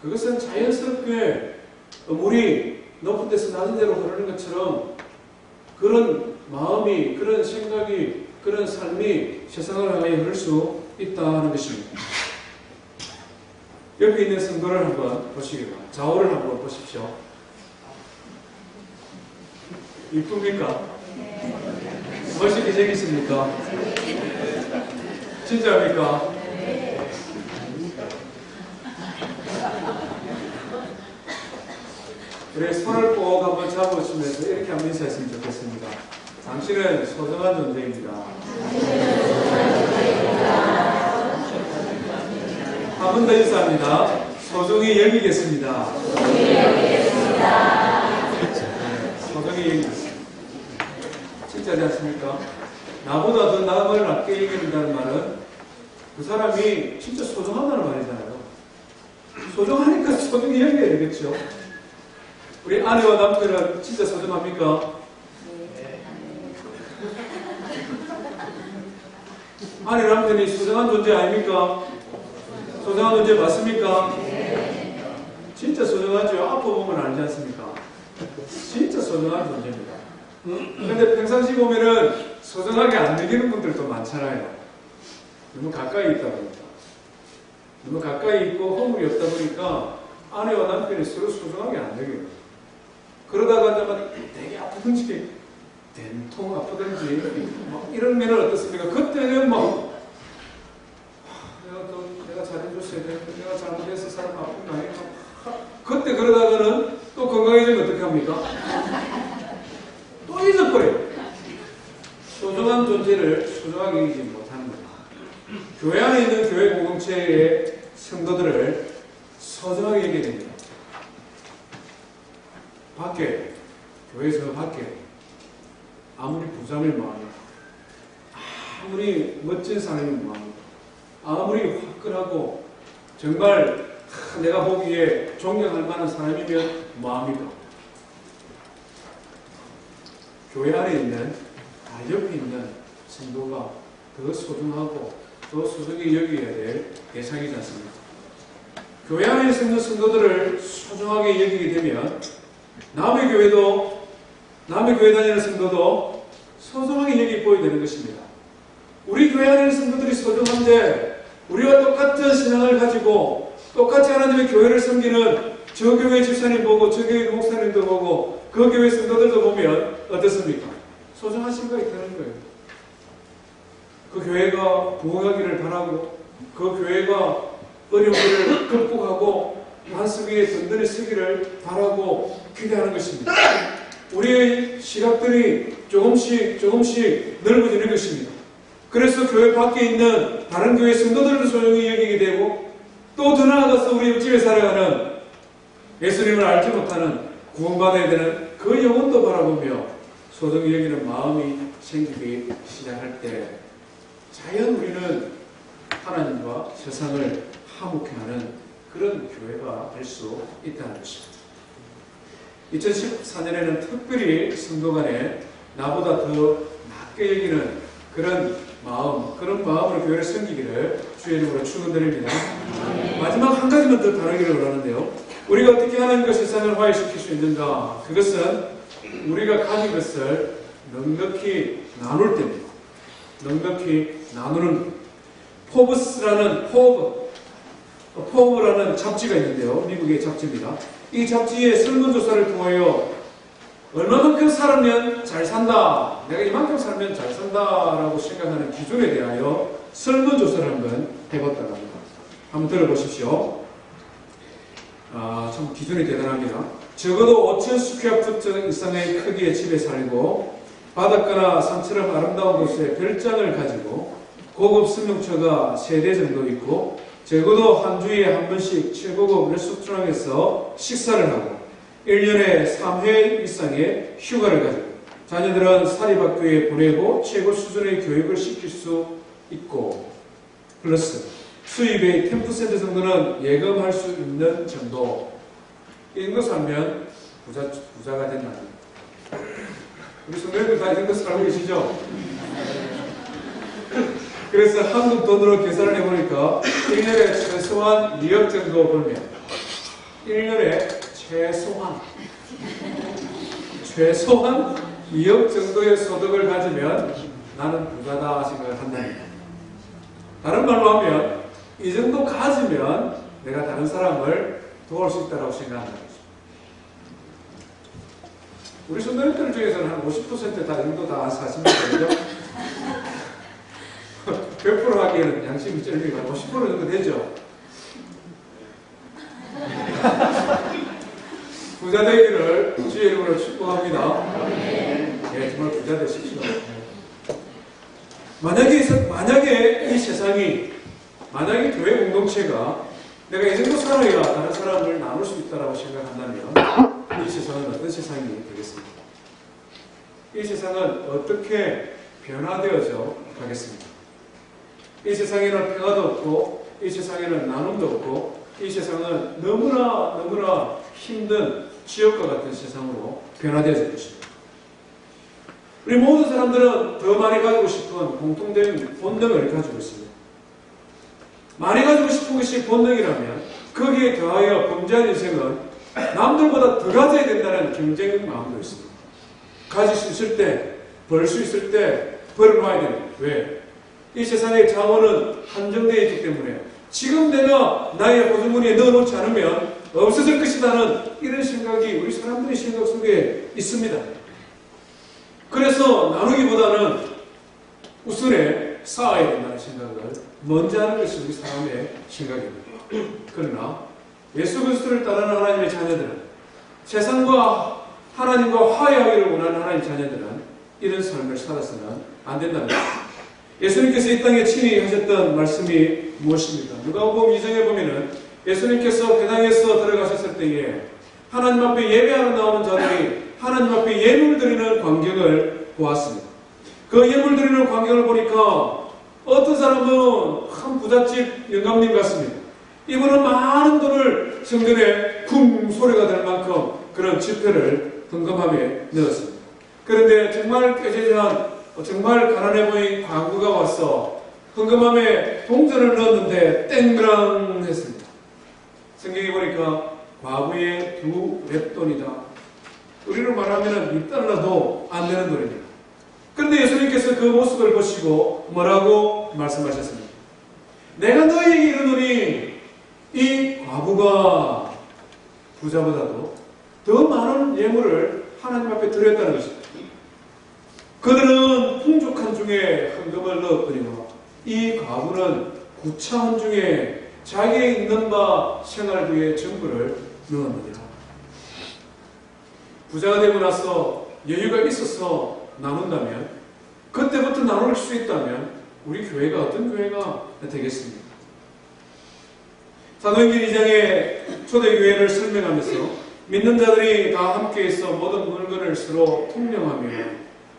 그것은 자연스럽게 물이 높은 데서 낮은 데로 흐르는 것처럼 그런 마음이, 그런 생각이, 그런 삶이 세상을 향하여 흐를 수 있다는 것입니다. 옆에 있는 성도를 한번 보시기 바랍니다. 좌우를 한번 보십시오. 이쁩니까? 멋있게 생겼습니까? 진짜입니까? 우리 손을 꼭 한번 잡으시면서 이렇게 한번 인사했으면 좋겠습니다. 당신은 소중한 존재입니다. 한 번 더 인사합니다. 소중히 여기겠습니다. 소중히 여기겠습니다. 진짜지 않습니까? 나보다 더 남을 낮게 여긴다는 말은 그 사람이 진짜 소중하다는 말이잖아요. 소중하니까 소중히 여겨야 되겠죠. 우리 아내와 남편은 진짜 소중합니까? 아내 남편이 소중한 존재 아닙니까? 소중한 존재 맞습니까? 진짜 소중하죠. 앞으로 보면 알지 않습니까? 진짜 소중한 존재입니다. 그런데 평상시 보면은 소중하게 안 느끼는 분들도 많잖아요. 너무 가까이 있다 보니까. 너무 가까이 있고 허물이 없다 보니까 아내와 남편이 서로 소중하게 안 느껴요. 그러다가 되게 아프든지 된통 아프든지 이런 면은 어떻습니까? 그때는 내가 잘해줬어야 되는데 내가 잘못해서 사람 아픈 거 아닌가? 그때 그러다가는 또 건강해지면 어떻게 합니까? 또 잊어버려요. 소중한 존재를 소중하게 여기지 못하는 겁니다. 교회 안에 있는 교회 공동체의 성도들을 소중하게 여기게 됩니다. 밖에, 교회에서 밖에 아무리 부자면 뭐합니까? 아무리 멋진 사람이면 뭐합니까? 아무리 화끈하고 정말 내가 보기에 존경할 만한 사람이면 뭐합니까? 교회 안에 있는 옆에 있는 성도가 더 소중하고 더 소중히 여겨야 될 대상이지 않습니까? 교회 안에 있는 성도들을 소중하게 여기게 되면 남의 교회 다니는 성도도 소중하게 여기 보여야 되는 것입니다. 우리 교회 안에 있는 성도들이 소중한데 우리와 똑같은 신앙을 가지고 똑같이 하나님의 교회를 섬기는 저 교회 집사님 보고 저 교회 목사님도 보고 그 교회 성도들도 보면 어떻습니까? 소중한 생각이 드는 거예요. 그 교회가 부흥하기를 바라고 그 교회가 어려움을 극복하고 한수 위에 든든히 서기를 바라고 기대하는 것입니다. 우리의 시각들이 조금씩 넓어지는 것입니다. 그래서 교회 밖에 있는 다른 교회 성도들도 소중히 여기게 되고 또 더 나아가서 우리 옆집에 살아가는 예수님을 알지 못하는 구원받아야 되는 그 영혼도 바라보며 소중히 여기는 마음이 생기기 시작할 때 자연 우리는 하나님과 세상을 화목케 하는 그런 교회가 될 수 있다는 것입니다. 2014년에는 특별히 성도 간에 나보다 더 낮게 여기는 그런 마음, 그런 마음으로 교회를 섬기기를 주의 이름으로 축원드립니다. 마지막 한 가지만 더 다루기를 원하는데요. 우리가 어떻게 하나님과 세상을 화해시킬 수 있는가? 그것은 우리가 가진 것을 넉넉히 나눌 때입니다. 넉넉히 나누는 포브라는 잡지가 있는데요. 미국의 잡지입니다. 이 잡지의 설문조사를 통하여 얼마만큼 살면 잘 산다, 내가 이만큼 살면 잘 산다라고 생각하는 기준에 대하여 설문조사를 한번 해봤다고 합니다. 한번 들어보십시오. 참 기준이 대단합니다. 적어도 5,000 스퀘어푸트 이상의 크기의 집에 살고 바닷가나 산처럼 아름다운 곳에 별장을 가지고 고급 승용차가 3대 정도 있고 적어도 한 주에 한 번씩 최고급 레스토랑에서 식사를 하고 1년에 3회 이상의 휴가를 가지고 자녀들은 사립학교에 보내고 최고 수준의 교육을 시킬 수 있고 플러스 수입의 10% 정도는 예금할 수 있는 정도. 이런 거 살면 부자가 된다. 우리 성도님들 다 이런 거 살고 계시죠? 그래서 한국 돈으로 계산을 해보니까 1년에 최소한 2억 정도 벌면 1년에 최소한 2억 정도의 소득을 가지면 나는 부자다 생각을 한다니까. 다른 말로 하면 이 정도 가지면 내가 다른 사람을 도울 수 있다고 생각한다는 거죠. 우리 손님들 중에서는 한 50% 다 정도 다 사십니다. 그죠? 100% 하기에는 양심이 쩔리고 한 50% 정도 되죠. 부자 되기를 주의 이름으로 축복합니다. 예, 정말 부자 되십시오. 만약에 이 세상이, 만약에 교회 공동체가 내가 이 정도 살아야 다른 사람을 나눌 수 있다고 생각한다면 이 세상은 어떤 세상이 되겠습니까? 이 세상은 어떻게 변화되어져 가겠습니까? 이 세상에는 평화도 없고 이 세상에는 나눔도 없고 이 세상은 너무나 힘든 지옥과 같은 세상으로 변화되어질 것입니다. 우리 모든 사람들은 더 많이 가지고 싶은 공통된 본능을 가지고 있습니다. 많이 가지고 싶은 것이 본능이라면 거기에 더하여 범죄한 인생은 남들보다 더 가져야 된다는 경쟁 마음도 있습니다. 가질 수 있을 때, 벌 수 있을 때 벌어놔야 됩니다. 왜? 이 세상의 자원은 한정되어 있기 때문에 지금 내가 나의 호주머니에 넣어놓지 않으면 없어질 것이라는 이런 생각이 우리 사람들의 생각 속에 있습니다. 그래서 나누기보다는 우선에 쌓아야 된다는 생각을 먼저 하는 것이 우리 사람의 생각입니다. 그러나 예수 그리스도를 따르는 하나님의 자녀들은, 세상과 하나님과 화해하기를 원하는 하나님의 자녀들은 이런 삶을 살아서는 안 된다는 것입니다. 예수님께서 이 땅에 친히 하셨던 말씀이 무엇입니까? 누가복음 2장에 보면은 예수님께서 회당에서 들어가셨을 때에 하나님 앞에 예배하러 나오는 자들이 하나님 앞에 예물 드리는 광경을 보았습니다. 그 예물 드리는 광경을 보니까 어떤 사람은 한 부잣집 영감님 같습니다. 이분은 많은 돈을 성전에 쿵 소리가 될 만큼 그런 지폐를 헌금함에 넣었습니다. 그런데 정말 꾀죄한, 정말 가난해 보인 과부가 와서 헌금함에 동전을 넣었는데 땡그랑 했습니다. 성경에 보니까 과부의 2 랩돈이다. 우리로 말하면 1달러도 안 되는 돈입니다. 그런데 예수님께서 그 모습을 보시고 뭐라고 말씀하셨습니까? 내가 너희에게 이르노니 이 과부가 부자보다도 더 많은 예물을 하나님 앞에 드렸다는 것입니다. 그들은 풍족한 중에 헌금을 넣었거니와 이 과부는 구차한 중에 자기의 있는 바 생활 위에 전부를 넣었느니라. 부자가 되고 나서 여유가 있어서 나눈다면, 그때부터 나눌 수 있다면 우리 교회가 어떤 교회가 되겠습니까? 사도행전 2장의 초대교회를 설명하면서 믿는 자들이 다 함께해서 모든 물건을 서로 통용하며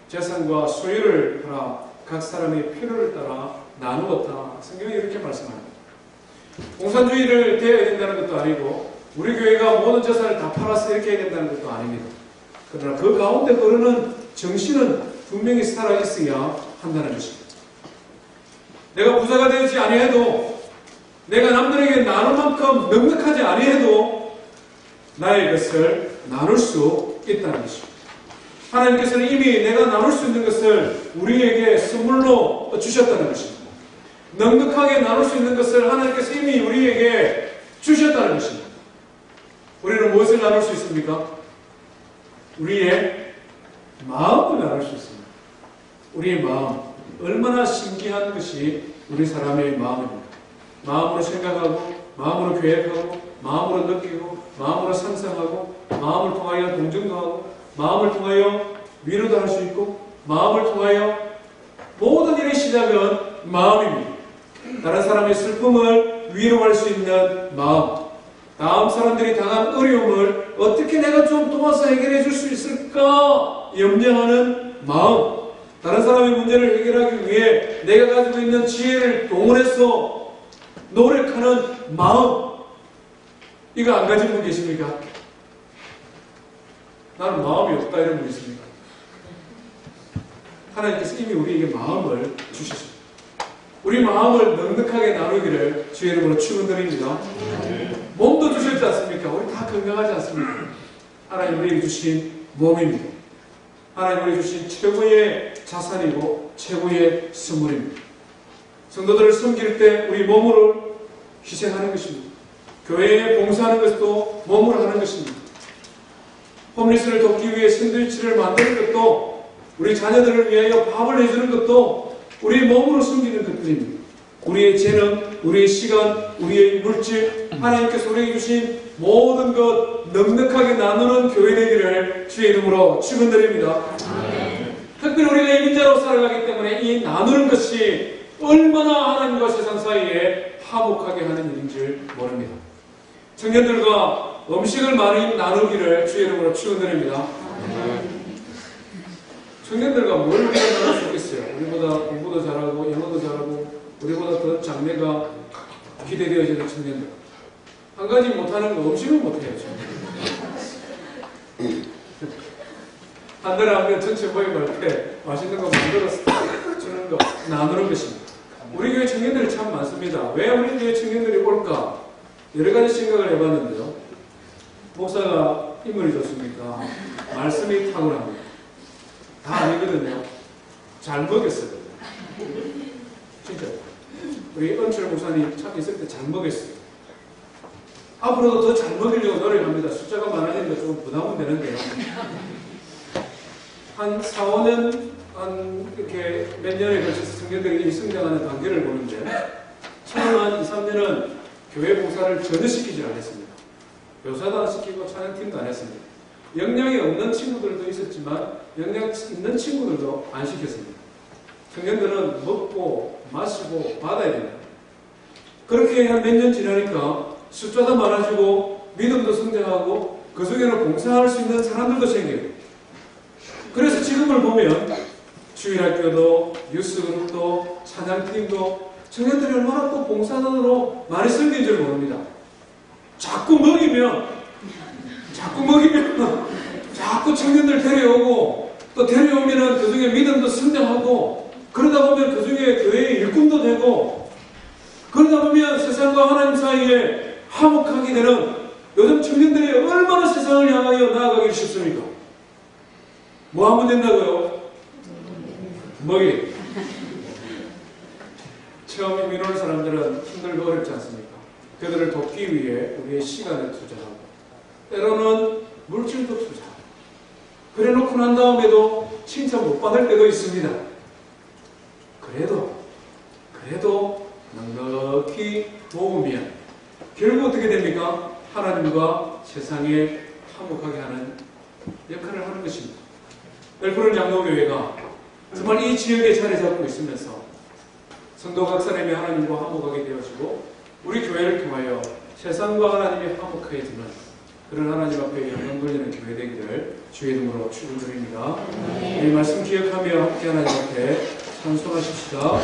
재산과 소유를 하라, 각 사람의 필요를 따라 나누었다. 성경이 이렇게 말씀합니다. 공산주의를 대해야 된다는 것도 아니고 우리 교회가 모든 재산을 다 팔아서 이렇게 해야 된다는 것도 아닙니다. 그러나 그 가운데 흐르는 정신은 분명히 살아있어야 한다는 것입니다. 내가 부자가 되지 아니해도, 내가 남들에게 나눌 만큼 넉넉하지 아니해도 나의 것을 나눌 수 있다는 것입니다. 하나님께서는 이미 내가 나눌 수 있는 것을 우리에게 선물로 주셨다는 것입니다. 넉넉하게 나눌 수 있는 것을 하나님께서 이미 우리에게 주셨다는 것입니다. 우리는 무엇을 나눌 수 있습니까? 우리의 마음을 나눌 수 있습니다. 우리의 마음, 얼마나 신기한 것이 우리 사람의 마음입니다. 마음으로 생각하고, 마음으로 계획하고, 마음으로 느끼고, 마음으로 상상하고, 마음을 통하여 동정도 하고, 마음을 통하여 위로도 할 수 있고, 마음을 통하여 모든 일의 시작은 마음입니다. 다른 사람의 슬픔을 위로할 수 있는 마음, 다음 사람들이 당한 어려움을 어떻게 내가 좀 도와서 해결해 줄 수 있을까 염려하는 마음, 다른 사람의 문제를 해결하기 위해 내가 가지고 있는 지혜를 동원해서 노력하는 마음, 이거 안 가진 분 계십니까? 나는 마음이 없다 이런 분 있습니까? 하나님께서 이미 우리에게 마음을 주셨습니다. 우리 마음을 넉넉하게 나누기를 주의 이름으로 축원드립니다. 몸도 주셨지 않습니까? 우리 다 건강하지 않습니까? 하나님 우리에게 주신 몸입니다. 하나님 우리에게 주신 최고의 자산이고 최고의 선물입니다. 성도들을 섬길 때 우리 몸으로 희생하는 것입니다. 교회에 봉사하는 것도 몸으로 하는 것입니다. 홈리스를 돕기 위해 샌드위치를 만드는 것도, 우리 자녀들을 위하여 밥을 해주는 것도 우리 몸으로 섬기는 것들입니다. 우리의 재능, 우리의 시간, 우리의 물질, 하나님께서 우리에게 주신 모든 것 넉넉하게 나누는 교회 되기를 주의 이름으로 축원드립니다. 특별히 우리가 이민자로 살아가기 때문에 이 나누는 것이 얼마나 하나님과 세상 사이에 화목하게 하는 일인 줄 모릅니다. 청년들과 음식을 많이 나누기를 주의 이름으로 축원드립니다. 청년들과 뭘 나눌 수 있겠어요? 우리보다 공부도 잘하고 영어도 잘하고 우리보다 더 장래가 기대되어지는 청년들. 한 가지 못하는 거 음식을 못해요. 한 달에 한 번 전체 모임할 때 맛있는 거 만들어서 주는 거, 나누는 것입니다. 우리 교회 청년들이 참 많습니다. 왜 우리 교회 청년들이 올까? 여러 가지 생각을 해봤는데요. 목사가 인물이 좋습니까? 말씀이 탁월합니다. 다 아니거든요. 잘 먹였어요. 진짜. 우리 은철 목사님 참 있을 때 잘 먹였어요. 앞으로도 더 잘 먹이려고 노력합니다. 숫자가 많아지니까 좀 부담은 되는데요. 한 4, 5년, 이렇게 몇 년에 걸쳐서 청년들이 성장하는 단계를 보는데, 처음 한 2, 3년은 교회 봉사를 전혀 시키지 않았습니다. 교사도 안 시키고 찬양팀도 안 했습니다. 역량이 없는 친구들도 있었지만 역량 있는 친구들도 안 시켰습니다. 청년들은 먹고 마시고 받아야 됩니다. 그렇게 한 몇 년 지나니까 숫자도 많아지고 믿음도 성장하고 그 속에는 봉사할 수 있는 사람들도 생겨요. 그래서 지금을 보면 주일학교도 뉴스그룹도 찬양팀도 청년들이 얼마나 또 봉사단으로 많이 생긴 줄 모릅니다. 자꾸 먹이면 자꾸 청년들 데려오고 또 데려오면은 그 중에 믿음도 성장하고 그러다 보면 그 중에 교회의 일꾼도 되고 그러다 보면 세상과 하나님 사이에 화목하게 되는 요즘 청년들이 얼마나 세상을 향하여 나아가기 쉽습니까? 뭐 하면 된다고요? 먹이. 처음 이민 온 사람들은 힘들고 어렵지 않습니까? 그들을 돕기 위해 우리의 시간을 투자하고 때로는 물질도 투자하고 그래 놓고 난 다음에도 칭찬 못 받을 때도 있습니다. 그래도 넉넉히 모으면 결국 어떻게 됩니까? 하나님과 세상에 화목하게 하는 역할을 하는 것입니다. 엘프른 장로교회가 정말 이 지역에 자리 잡고 있으면서 성도 각사님이 하나님과 화목하게 되어지고 우리 교회를 통하여 세상과 하나님이 화목해지는 그런 하나님 앞에 영광 돌리는 교회 되기를 주의 이름으로 축원드립니다. 이 말씀 기억하며 함께 하나님 앞에 찬송하십시다.